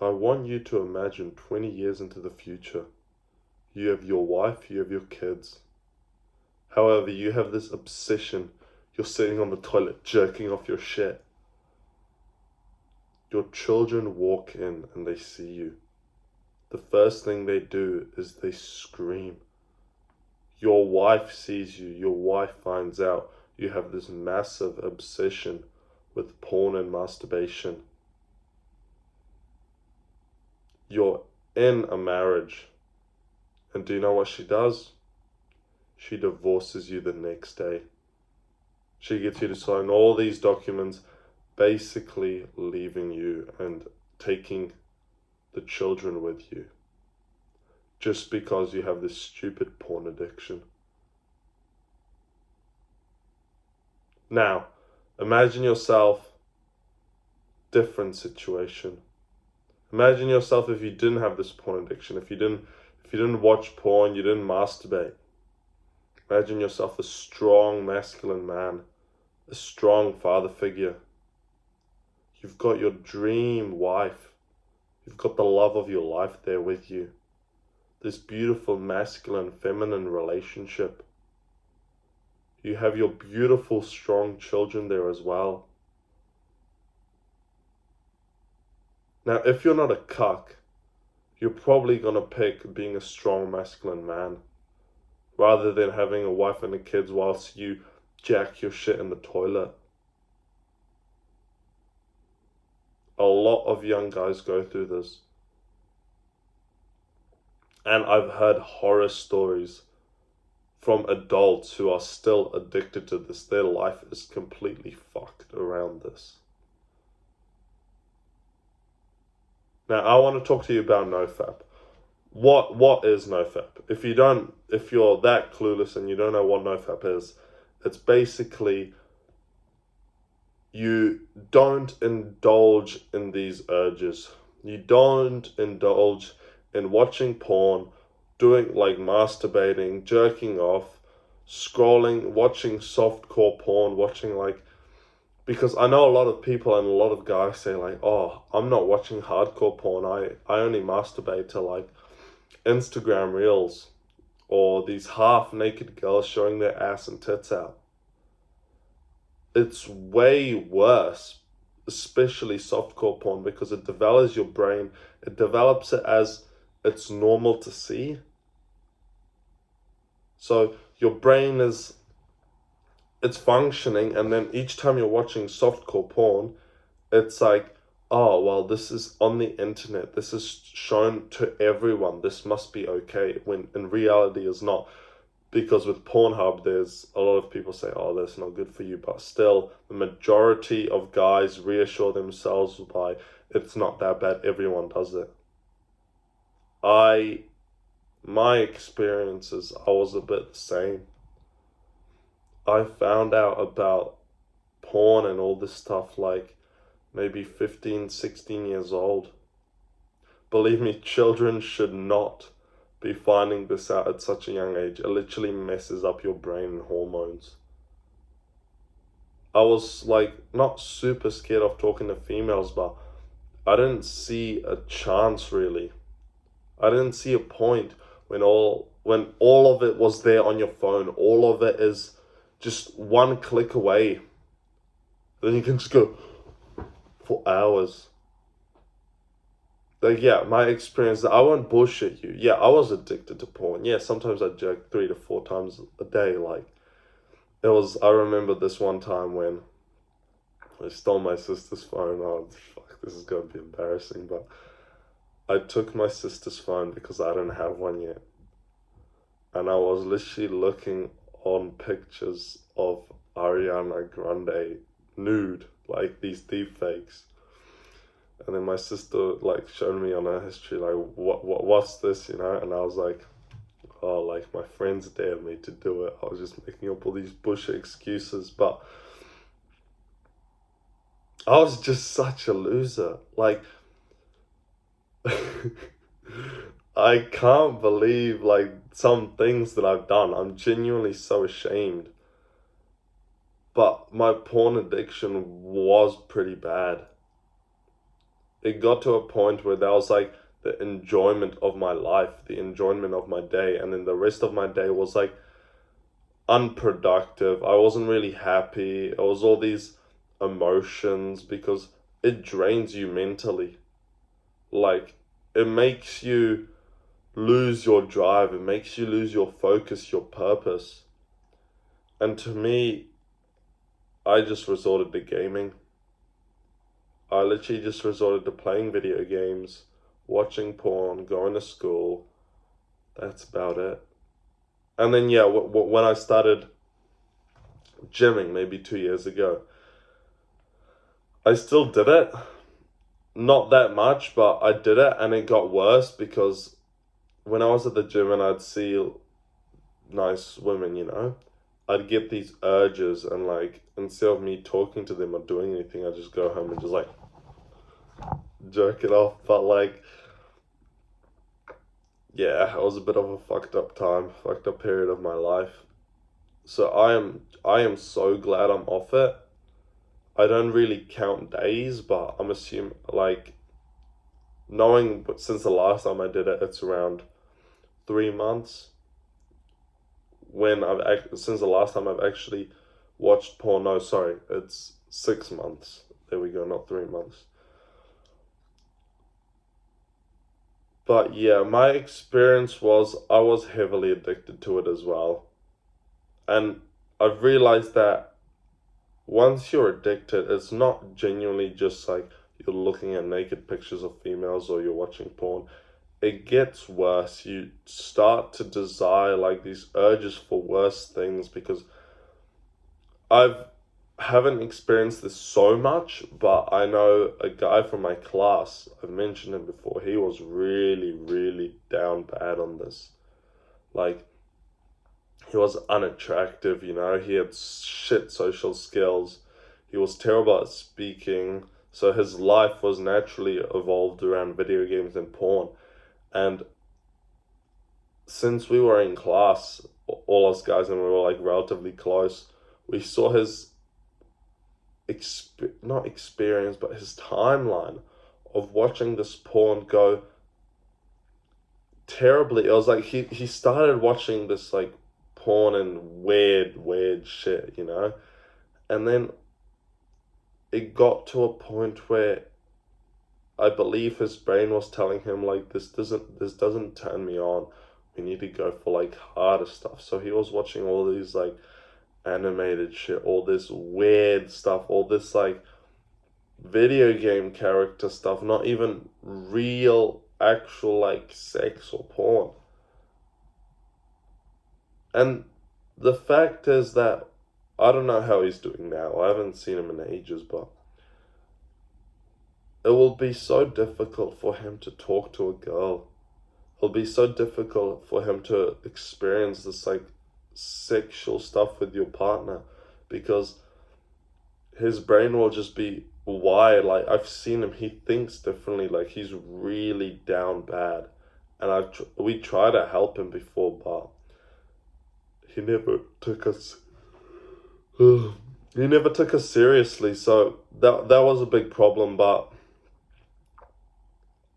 I want you to imagine 20 years into the future. You have your wife, you have your kids. However, you have this obsession. You're sitting on the toilet jerking off your shit. Your children walk in and they see you. The first thing they do is they scream. Your wife sees you. Your wife finds out you have this massive obsession with porn and masturbation. You're in a marriage. And do you know what she does? She divorces you the next day. She gets you to sign all these documents, basically leaving you and taking the children with you. Just because you have this stupid porn addiction. Now, imagine yourself, different situation. Imagine yourself if you didn't have this porn addiction, if you didn't watch porn, you didn't masturbate. Imagine yourself a strong masculine man, a strong father figure. You've got your dream wife. You've got the love of your life there with you. This beautiful masculine feminine relationship. You have your beautiful strong children there as well. Now, if you're not a cuck, you're probably going to pick being a strong masculine man rather than having a wife and the kids whilst you jack your shit in the toilet. A lot of young guys go through this. And I've heard horror stories from adults who are still addicted to this. Their life is completely fucked around this. Now, I want to talk to you about Nofap. What is Nofap? If you're that clueless and you don't know what Nofap is, it's basically you don't indulge in these urges. You don't indulge in watching porn, doing like masturbating, jerking off, scrolling, watching softcore porn, watching like, because I know a lot of people and a lot of guys say like, oh, I'm not watching hardcore porn. I only masturbate to like Instagram reels or these half naked girls showing their ass and tits out. It's way worse, especially softcore porn, because it develops your brain. It develops it as it's normal to see. So your brain it's functioning, and then each time you're watching softcore porn, it's like, oh, well, this is on the internet. This is shown to everyone. This must be okay, when in reality it's not. Because with Pornhub, there's a lot of people say, oh, that's not good for you. But still, the majority of guys reassure themselves by, it's not that bad. Everyone does it. My experiences, I was a bit the same. I found out about porn and all this stuff like maybe 15, 16 years old. Believe me, children should not be finding this out at such a young age. It literally messes up your brain and hormones. I was like not super scared of talking to females, but I didn't see a chance really. I didn't see a point when all of it was there on your phone. All of it is just one click away. Then you can just go for hours. Like, yeah, my experience, I won't bullshit you. Yeah, I was addicted to porn. Yeah, sometimes I jerked 3 to 4 times a day. Like, I remember this one time when I stole my sister's phone. Oh, fuck, this is going to be embarrassing, but I took my sister's phone because I didn't have one yet. And I was literally looking on pictures of Ariana Grande nude, like these deep fakes. And then my sister like showed me on her history, like, what's this, you know? And I was like, oh, like my friends dared me to do it. I was just making up all these bullshit excuses, but I was just such a loser. Like, I can't believe like some things that I've done. I'm genuinely so ashamed. But my porn addiction was pretty bad. it got to a point where that was like the enjoyment of my life, the enjoyment of my day, and then the rest of my day was like unproductive. I wasn't really happy. It was all these emotions because it drains you mentally. Like, it makes you lose your drive, it makes you lose your focus, your purpose. And to me, I just resorted to gaming. I literally just resorted to playing video games, watching porn, going to school. That's about it. And then, yeah, when I started gymming maybe 2 years ago, I still did it. Not that much, but I did it, and it got worse because when I was at the gym and I'd see nice women, I'd get these urges, and like, instead of me talking to them or doing anything, I'd just go home and just like jerk it off. But like, yeah, it was a bit of a fucked up period of my life. So I am so glad I'm off it. I don't really count days, but I'm assuming, like, knowing since the last time I did it, it's around 3 months. Since the last time I've actually watched porn. No, sorry, it's 6 months. There we go, not 3 months. But yeah, my experience was I was heavily addicted to it as well. And I've realized that once you're addicted, it's not genuinely just like you're looking at naked pictures of females or you're watching porn. It gets worse. You start to desire like these urges for worse things, because I haven't experienced this so much, but I know a guy from my class, I've mentioned him before, he was really, really down bad on this. Like, he was unattractive, he had shit social skills, he was terrible at speaking, so his life was naturally evolved around video games and porn. And since we were in class, all us guys, and we were like relatively close, we saw his not experience, but his timeline of watching this porn go terribly. It was like he started watching this like porn and weird shit, and then it got to a point where I believe his brain was telling him like, this doesn't turn me on. We need to go for like harder stuff. So he was watching all these like animated shit, all this weird stuff, all this like video game character stuff, not even real actual like sex or porn. And the fact is that I don't know how he's doing now. I haven't seen him in ages, but it will be so difficult for him to talk to a girl. It'll be so difficult for him to experience this like sexual stuff with your partner, because his brain will just be wired. Like, I've seen him, he thinks differently. Like, he's really down bad, and we try to help him before, but he never took us seriously. So that was a big problem. But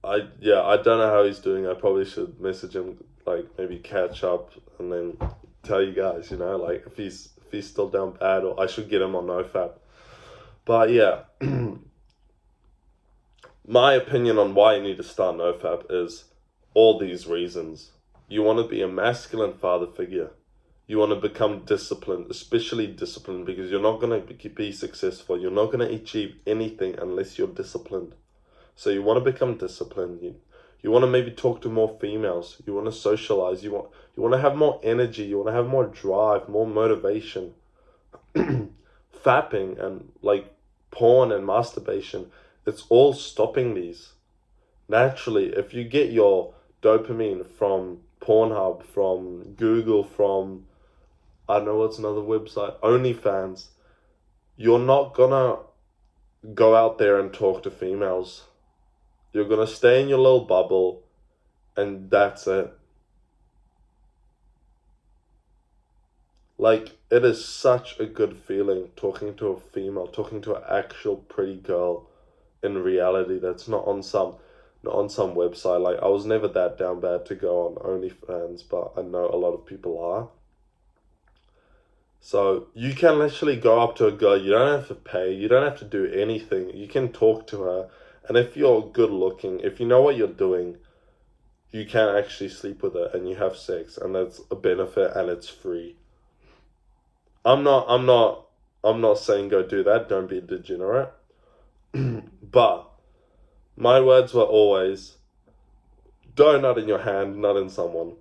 I don't know how he's doing. I probably should message him, like maybe catch up and then tell you guys, like if he's still down bad, or I should get him on Nofap. But yeah, my opinion on why you need to start Nofap is all these reasons. You want to be a masculine father figure. You want to become disciplined, especially disciplined, because you're not going to be successful. You're not going to achieve anything unless you're disciplined. So you want to become disciplined. You want to maybe talk to more females. You want to socialize. You want to have more energy. You want to have more drive, more motivation. Fapping and like porn and masturbation, it's all stopping these. Naturally, if you get your dopamine from Pornhub, from Google, from, I don't know what's another website, OnlyFans, you're not gonna go out there and talk to females. You're gonna stay in your little bubble, and that's it. Like, it is such a good feeling talking to a female, talking to an actual pretty girl. in reality. That's not on some website. Like, I was never that down bad to go on OnlyFans, but I know a lot of people are. So you can literally go up to a girl, you don't have to pay, you don't have to do anything. You can talk to her, and if you're good looking, if you know what you're doing, you can actually sleep with her and you have sex, and that's a benefit, and it's free. I'm not saying go do that, don't be a degenerate. But my words were always, donut in your hand, not in someone.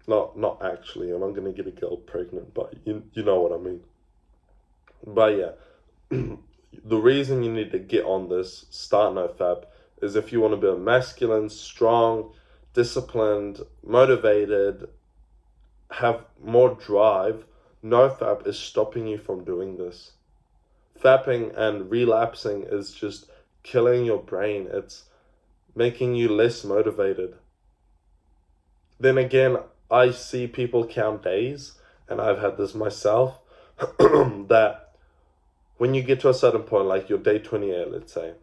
Not actually, I'm not gonna get a girl pregnant, but you know what I mean. But yeah, the reason you need to get on this, start Nofap, is if you want to be a masculine, strong, disciplined, motivated, have more drive. Nofap is stopping you from doing this. Fapping and relapsing is just killing your brain. It's making you less motivated. Then again, I see people count days, and I've had this myself, that when you get to a certain point, like your day 28, let's say,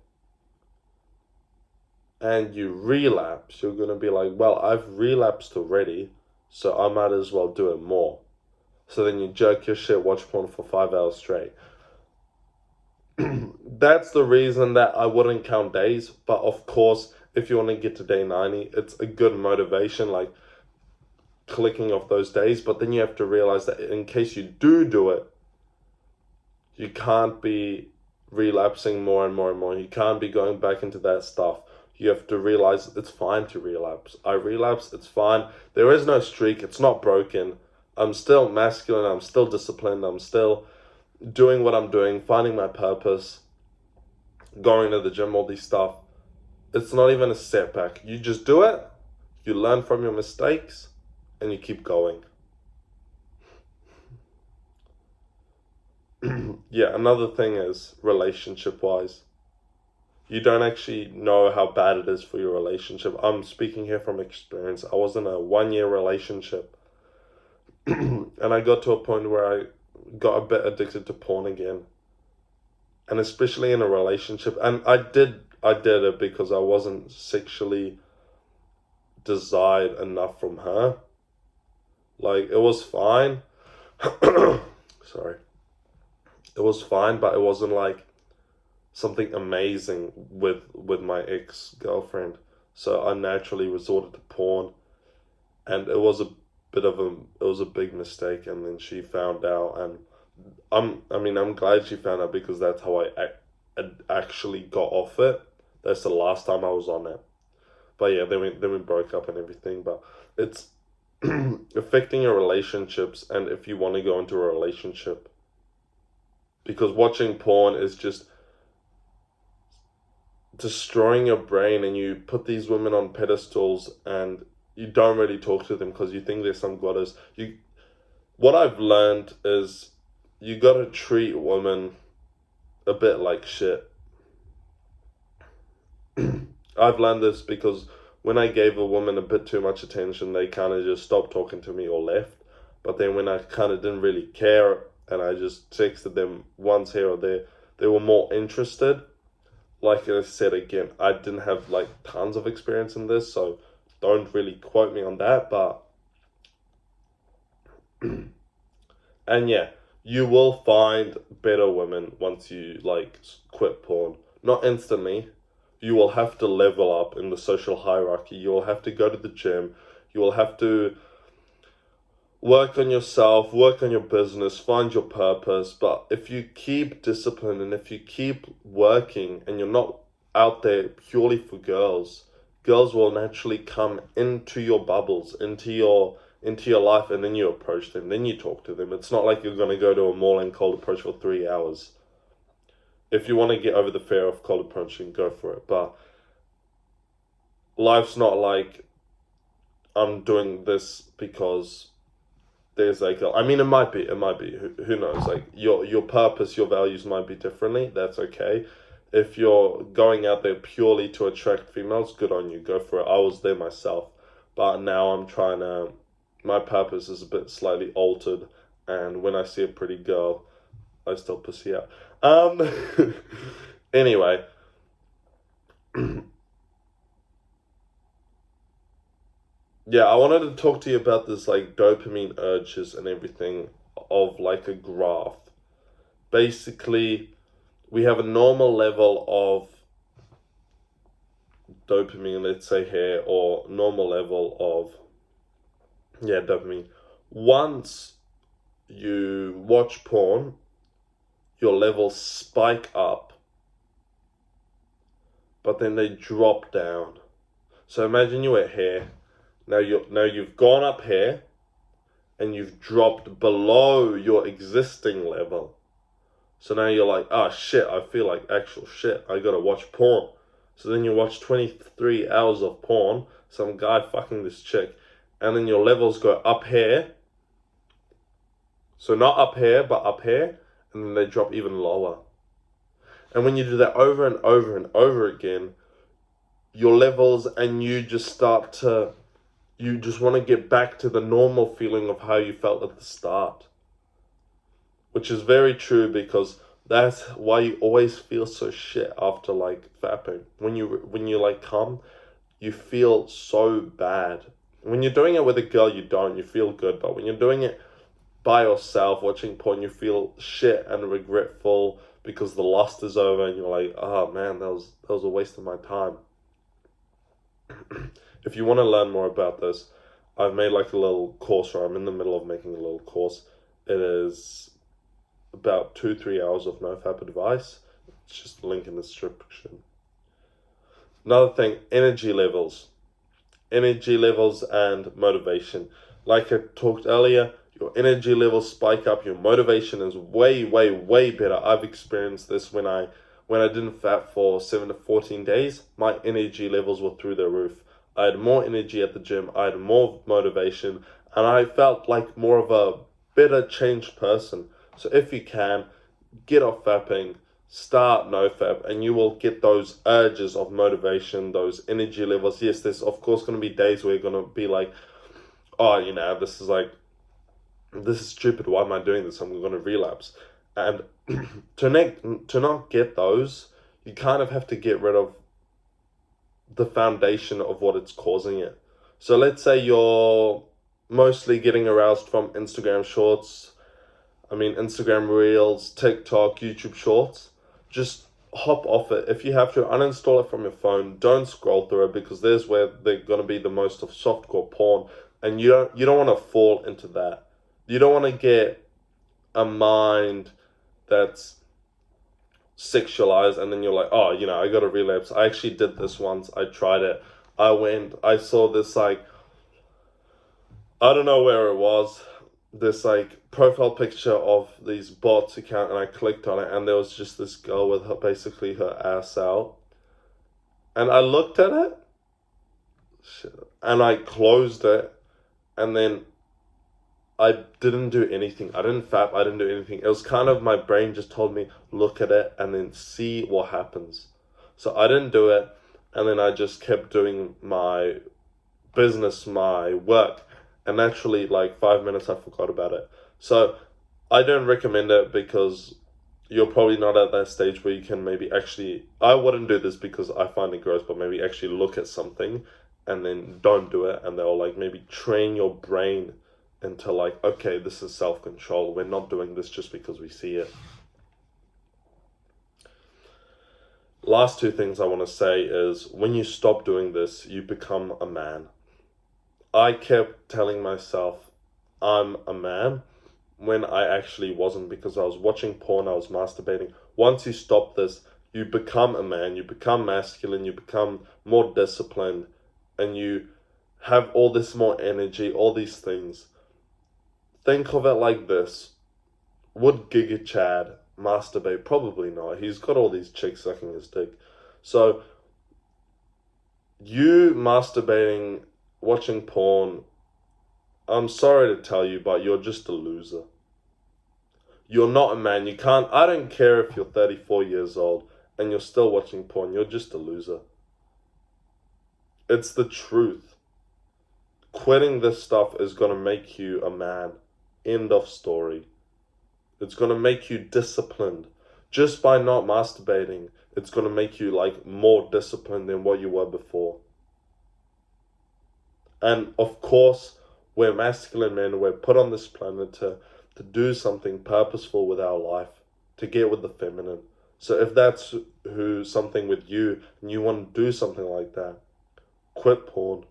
and you relapse, you're going to be like, well, I've relapsed already, so I might as well do it more. So then you jerk your shit, watch porn for 5 hours straight. That's the reason that I wouldn't count days. But of course, if you want to get to day 90, it's a good motivation, like clicking off those days. But then you have to realize that in case you do it, you can't be relapsing more and more and more. You can't be going back into that stuff. You have to realize it's fine to relapse. I relapse, it's fine. There is no streak, it's not broken. I'm still masculine, I'm still disciplined, I'm still doing what I'm doing, finding my purpose, going to the gym, all these stuff. It's not even a setback. You just do it, you learn from your mistakes, and you keep going. Yeah, another thing is relationship-wise. You don't actually know how bad it is for your relationship. I'm speaking here from experience. I was in a 1-year relationship. And I got to a point where I got a bit addicted to porn again. And especially in a relationship. And I did it because I wasn't sexually desired enough from her. Like, it was fine. Sorry. It was fine, but it wasn't like something amazing with my ex-girlfriend. So I naturally resorted to porn, and it was a big mistake. And then she found out, and I'm glad she found out, because that's how I actually got off it. That's the last time I was on it. But yeah, then we broke up and everything. But it's affecting your relationships, and if you want to go into a relationship, because watching porn is just destroying your brain, and you put these women on pedestals and you don't really talk to them because you think they're some goddess. What I've learned is you gotta treat women a bit like shit. I've learned this because when I gave a woman a bit too much attention, they kind of just stopped talking to me or left. But then when I kind of didn't really care and I just texted them once here or there, they were more interested. Like I said again, I didn't have like tons of experience in this, so don't really quote me on that, but and yeah, you will find better women once you like quit porn. Not instantly. You will have to level up in the social hierarchy. You will have to go to the gym. You will have to work on yourself, work on your business, find your purpose. But if you keep discipline and if you keep working and you're not out there purely for girls, girls will naturally come into your bubbles, into your life, and then you approach them, then you talk to them. It's not like you're going to go to a mall and cold approach for 3 hours. If you want to get over the fear of cold approaching, go for it. But life's not like I'm doing this because there's like I mean, it might be who knows, like your purpose, your values might be differently. That's okay. If you're going out there purely to attract females, good on you, go for it. I was there myself, but now I'm trying to, my purpose is a bit slightly altered, and when I see a pretty girl, I still pussy out. Anyway, yeah, I wanted to talk to you about this like dopamine urges and everything of like a graph. Basically, we have a normal level of dopamine, let's say here, or normal level of, yeah, dopamine. Once you watch porn, your levels spike up, but then they drop down. So imagine you were here. Now you've gone up here, and you've dropped below your existing level. So now you're like, oh shit, I feel like actual shit. I gotta watch porn. So then you watch 23 hours of porn, some guy fucking this chick, and then your levels go up here. So not up here, but up here, and then they drop even lower. And when you do that over and over and over again, your levels and you just want to get back to the normal feeling of how you felt at the start. Which is very true, because that's why you always feel so shit after like fapping. When you like come, you feel so bad. When you're doing it with a girl, you don't. You feel good, but when you're doing it by yourself, watching porn, you feel shit and regretful because the lust is over, and you're like, oh man, that was a waste of my time. If you want to learn more about this, I've made like a little course, or I'm in the middle of making a little course. It is about 2-3 hours of Nofap advice. It's just a link in the description. Another thing, energy levels and motivation. Like I talked earlier, your energy levels spike up, your motivation is way better. I've experienced this when I didn't fap for 7 to 14 days. My energy levels were through the roof. I had more energy at the gym, I had more motivation, and I felt like more of a better changed person. So if you can, get off fapping, start Nofap, and you will get those urges of motivation, those energy levels. Yes, there's of course going to be days where you're going to be like, oh, this is stupid, why am I doing this? I'm going to relapse. And to not get those, you kind of have to get rid of the foundation of what it's causing it. So let's say you're mostly getting aroused from Instagram shorts, Instagram Reels, TikTok, YouTube Shorts. Just hop off it. If you have to, uninstall it from your phone. Don't scroll through it, because there's where they're going to be the most of softcore porn, and you don't want to fall into that. You don't want to get a mind that's sexualized, and then you're like, oh, I got to relapse. I actually did this once. I tried it. I saw this like, I don't know where it was, this like profile picture of these bots account, and I clicked on it, and there was just this girl with basically her ass out, and I looked at it, and I closed it, and then I didn't do anything. I didn't fap, I didn't do anything. It was kind of, my brain just told me, look at it and then see what happens. So I didn't do it, and then I just kept doing my business, my work. And naturally, like 5 minutes, I forgot about it. So I don't recommend it, because you're probably not at that stage where you can maybe actually, I wouldn't do this because I find it gross, but maybe actually look at something and then don't do it. And they'll like maybe train your brain into like, okay, this is self-control. We're not doing this just because we see it. Last two things I want to say is, when you stop doing this, you become a man. I kept telling myself I'm a man when I actually wasn't, because I was watching porn, I was masturbating. Once you stop this, you become a man, you become masculine, you become more disciplined, and you have all this more energy, all these things. Think of it like this. Would Giga Chad masturbate? Probably not. He's got all these chicks sucking his dick. So, you masturbating, watching porn, I'm sorry to tell you, but you're just a loser. You're not a man. I don't care if you're 34 years old and you're still watching porn, you're just a loser. It's the truth. Quitting this stuff is going to make you a man. End of story. It's going to make you disciplined. Just by not masturbating, it's going to make you like more disciplined than what you were before. And of course, we're masculine men. We're put on this planet to do something purposeful with our life, to get with the feminine. So if that's something with you and you want to do something like that, quit porn,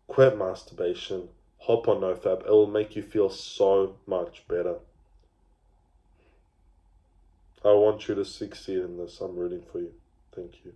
quit masturbation, hop on Nofap. It will make you feel so much better. I want you to succeed in this. I'm rooting for you. Thank you.